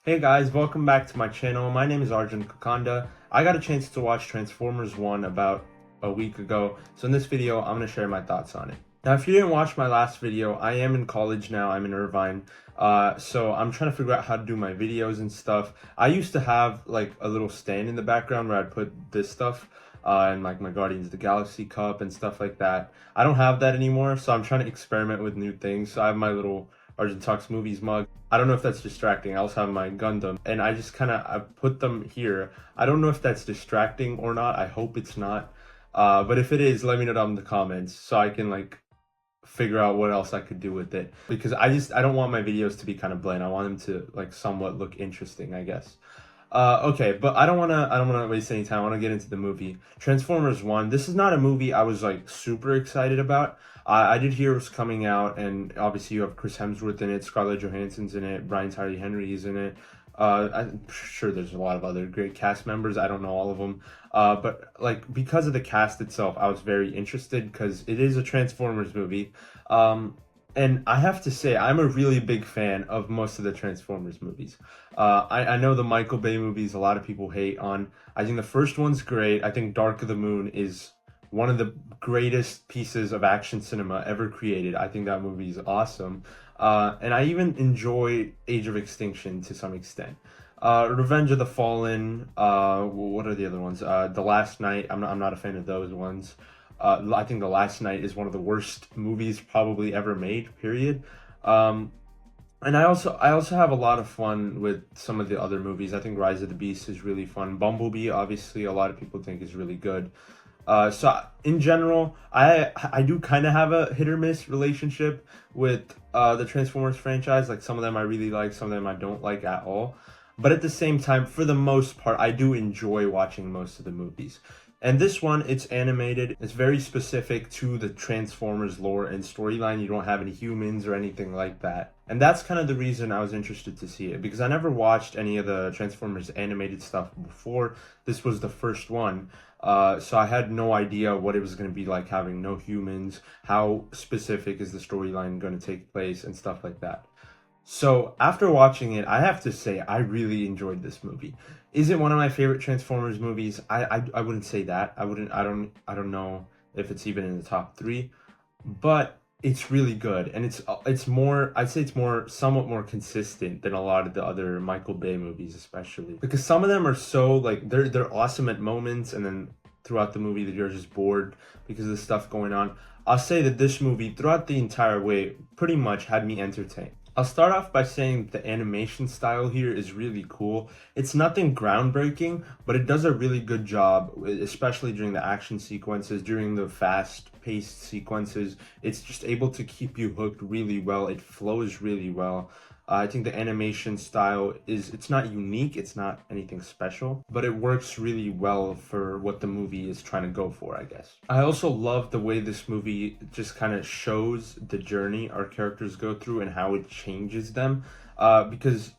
Hey guys, welcome back to my channel. My name is Arjun. I got a chance to watch Transformers 1 about a week ago, so in this video, I'm going to share my thoughts on it. Now, if you didn't watch my last video, I am in college now. I'm in Irvine, so I'm trying to figure out how to do my videos and stuff. I used to have like a little stand in the background where I'd put this stuff, and like my Guardians of the Galaxy cup and stuff like that. I don't have that anymore, so I'm trying to experiment with new things. So I have my little Arjun Talks Movies mug. I don't know if that's distracting. I also have my Gundam, and I put them here. I don't know if that's distracting or not. I hope it's not. But if it is, let me know down in the comments so I can like figure out what else I could do with it, because I don't want my videos to be kind of bland. I want them to like somewhat look interesting, I guess. Okay, but I don't wanna waste any time. I wanna get into the movie. Transformers 1. This is not a movie I was like super excited about. I did hear it was coming out, and obviously you have Chris Hemsworth in it, Scarlett Johansson's in it, Brian Tyree Henry is in it. I'm sure there's a lot of other great cast members. I don't know all of them. But like because of the cast itself, I was very interested because it is a Transformers movie. And I have to say, I'm a really big fan of most of the Transformers movies. I know the Michael Bay movies a lot of people hate on. I think the first one's great. I think Dark of the Moon is one of the greatest pieces of action cinema ever created. I think that movie is awesome. And I even enjoy Age of Extinction to some extent. Revenge of the Fallen. What are the other ones? The Last Night. I'm not a fan of those ones. I think The Last Night is one of the worst movies probably ever made. Period. And I also have a lot of fun with some of the other movies. I think Rise of the Beast is really fun. Bumblebee, obviously, a lot of people think is really good. So in general, I do kind of have a hit or miss relationship with the Transformers franchise. Like some of them I really like, some of them I don't like at all. But at the same time, for the most part, I do enjoy watching most of the movies. And this one, it's animated. It's very specific to the Transformers lore and storyline. You don't have any humans or anything like that. And that's kind of the reason I was interested to see it, because I never watched any of the Transformers animated stuff before. This was the first one. So I had no idea what it was going to be like having no humans, how specific is the storyline going to take place, and stuff like that. So after watching it, I have to say I really enjoyed this movie. Is it one of my favorite Transformers movies? I wouldn't say that. I don't know if it's even in the top three, but it's really good, and it's more, I'd say it's more, somewhat more consistent than a lot of the other Michael Bay movies, especially because some of them are so like they're awesome at moments, and then throughout the movie that you're just bored because of the stuff going on. I'll say that this movie throughout the entire way pretty much had me entertained. I'll start off by saying the animation style here is really cool. It's nothing groundbreaking, but it does a really good job, especially during the action sequences, during the fast-paced sequences. It's just able to keep you hooked really well. It flows really well. I think the animation style it's not unique, it's not anything special, but it works really well for what the movie is trying to go for, I guess. I also love the way this movie just kind of shows the journey our characters go through and how it changes them. Because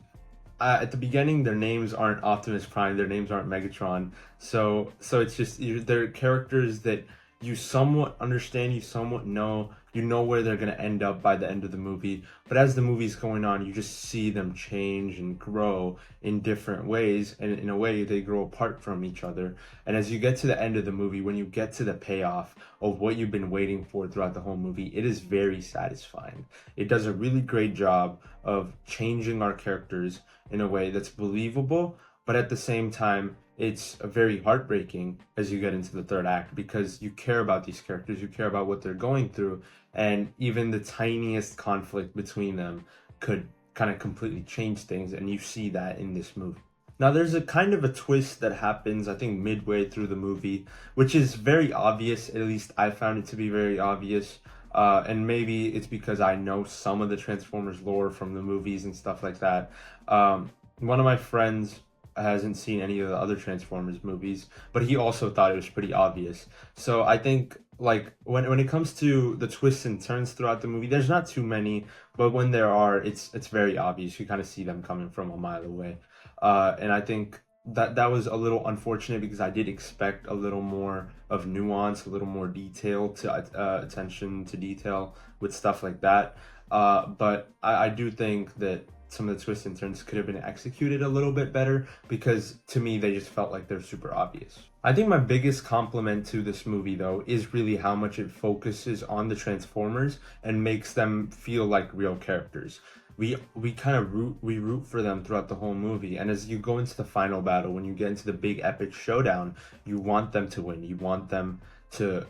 at the beginning, their names aren't Optimus Prime, their names aren't Megatron. So it's just they're characters that you somewhat understand, you somewhat know, you know where they're going to end up by the end of the movie. But as the movie's going on, you just see them change and grow in different ways. And in a way, they grow apart from each other. And as you get to the end of the movie, when you get to the payoff of what you've been waiting for throughout the whole movie, it is very satisfying. It does a really great job of changing our characters in a way that's believable, but at the same time, it's very heartbreaking as you get into the third act, because you care about these characters, you care about what they're going through, and even the tiniest conflict between them could kind of completely change things, and you see that in this movie. Now, there's a kind of a twist that happens, I think, midway through the movie, which is very obvious. At least I found it to be very obvious. And maybe it's because I know some of the Transformers lore from the movies and stuff like that. One of my friends hasn't seen any of the other Transformers movies, but he also thought it was pretty obvious. So I think like when it comes to the twists and turns throughout the movie, there's not too many, but when there are, it's very obvious. You kind of see them coming from a mile away. And I think that was a little unfortunate because I did expect a little more of nuance, a little more detail to attention to detail with stuff like that. But I do think that some of the twists and turns could have been executed a little bit better, because to me they just felt like they're super obvious. I think my biggest compliment to this movie though is really how much it focuses on the Transformers and makes them feel like real characters. We kind of root for them throughout the whole movie, and as you go into the final battle, when you get into the big epic showdown, you want them to win. You want them to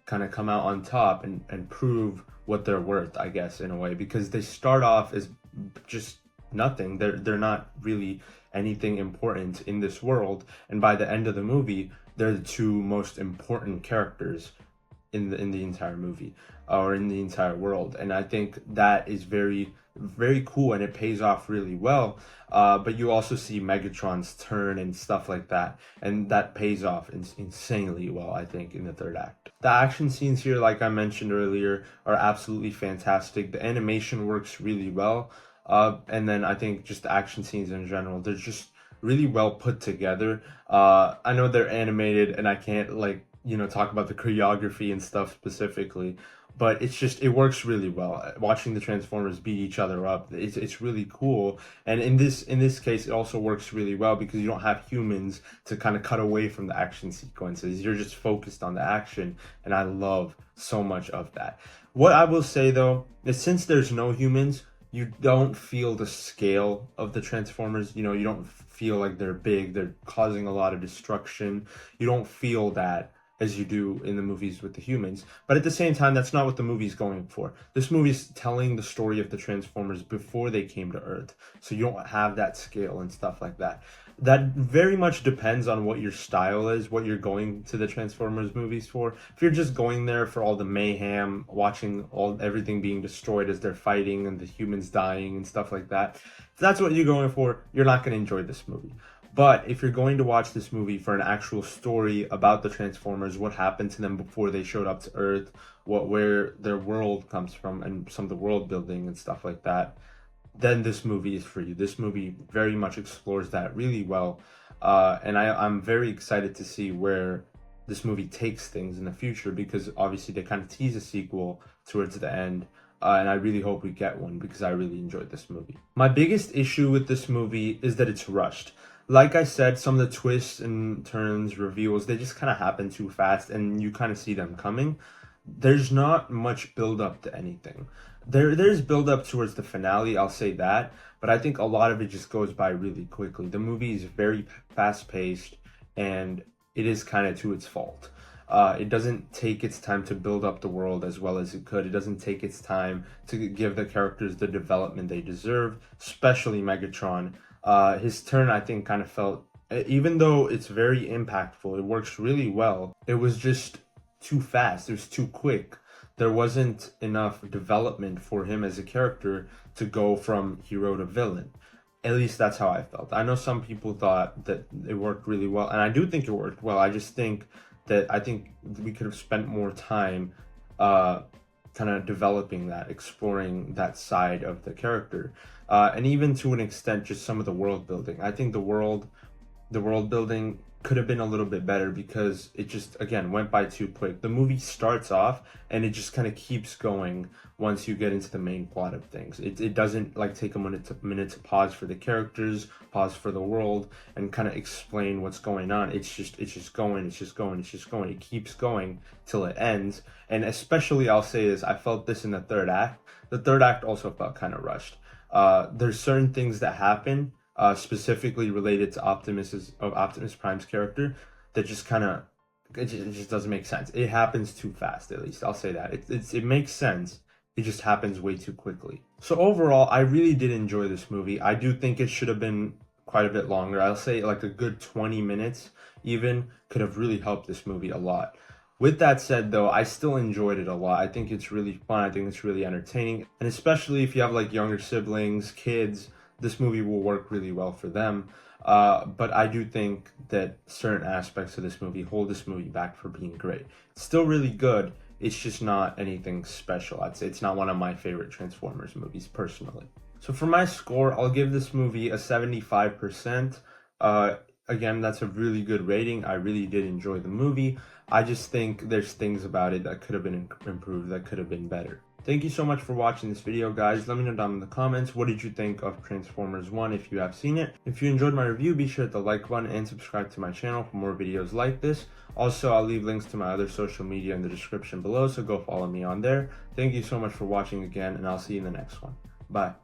kind of come out on top and prove what they're worth, I guess, in a way, because they start off as just nothing. They're not really anything important in this world, and by the end of the movie, they're the two most important characters in the entire movie, or in the entire world. And I think that is very cool, and it pays off really well. But you also see Megatron's turn and stuff like that, and that pays off insanely well, I think, in the third act. The action scenes here, like I mentioned earlier, are absolutely fantastic. The animation works really well, and then I think just the action scenes in general, they're just really well put together. I know they're animated, and I can't talk about the choreography and stuff specifically, but it works really well. Watching the Transformers beat each other up, it's really cool. And in this case, it also works really well because you don't have humans to kind of cut away from the action sequences. You're just focused on the action, and I love so much of that. What I will say though is, since there's no humans, you don't feel the scale of the Transformers. You don't feel like they're big, they're causing a lot of destruction. You don't feel that as you do in the movies with the humans. But at the same time, that's not what the movie's going for. This movie's telling the story of the Transformers before they came to Earth. So you don't have that scale and stuff like that. That very much depends on what your style is, what you're going to the Transformers movies for. If you're just going there for all the mayhem, watching everything being destroyed as they're fighting and the humans dying and stuff like that, if that's what you're going for, you're not going to enjoy this movie. But if you're going to watch this movie for an actual story about the Transformers, what happened to them before they showed up to Earth, where their world comes from, and some of the world building and stuff like that, then this movie is for you. This movie very much explores that really well. And I'm very excited to see where this movie takes things in the future, because obviously they kind of tease a sequel towards the end. And I really hope we get one, because I really enjoyed this movie. My biggest issue with this movie is that it's rushed. Like I said, some of the twists and turns, reveals, they just kind of happen too fast, and you kind of see them coming. There's not much build up to anything. There's build up towards the finale, I'll say that, but I think a lot of it just goes by really quickly. The movie is very fast paced, and it is kind of to its fault. It doesn't take its time to build up the world as well as it could. It doesn't take its time to give the characters the development they deserve, especially Megatron. His turn, I think, kind of felt, even though it's very impactful, it works really well, it was just too fast. It was too quick. There wasn't enough development for him as a character to go from hero to villain. At least that's how I felt. I know some people thought that it worked really well, and I do think it worked well. I just think that we could have spent more time kind of developing that, exploring that side of the character. And even to an extent, just some of the world building. I think the world building could have been a little bit better, because it just, again, went by too quick. The movie starts off and it just kind of keeps going once you get into the main plot of things. It doesn't take a minute to pause for the characters, pause for the world, and kind of explain what's going on. It's just going. It keeps going till it ends. And especially, I'll say this, I felt this in the third act. The third act also felt kind of rushed. There's certain things that happen, specifically related to Optimus Prime's character, that just kind of, it just doesn't make sense. It happens too fast, at least I'll say that. It makes sense. It just happens way too quickly. So overall, I really did enjoy this movie. I do think it should have been quite a bit longer. I'll say like a good 20 minutes even could have really helped this movie a lot. With that said, though, I still enjoyed it a lot. I think it's really fun. I think it's really entertaining. And especially if you have younger siblings, kids, this movie will work really well for them. But I do think that certain aspects of this movie hold this movie back for being great. It's still really good. It's just not anything special. I'd say it's not one of my favorite Transformers movies, personally. So for my score, I'll give this movie a 75%. Again, that's a really good rating. I really did enjoy the movie. I just think there's things about it that could have been improved, that could have been better. Thank you so much for watching this video, guys. Let me know down in the comments, what did you think of Transformers 1 if you have seen it. If you enjoyed my review, be sure to hit the like button and subscribe to my channel for more videos like this. Also, I'll leave links to my other social media in the description below, so go follow me on there. Thank you so much for watching again, and I'll see you in the next one. Bye.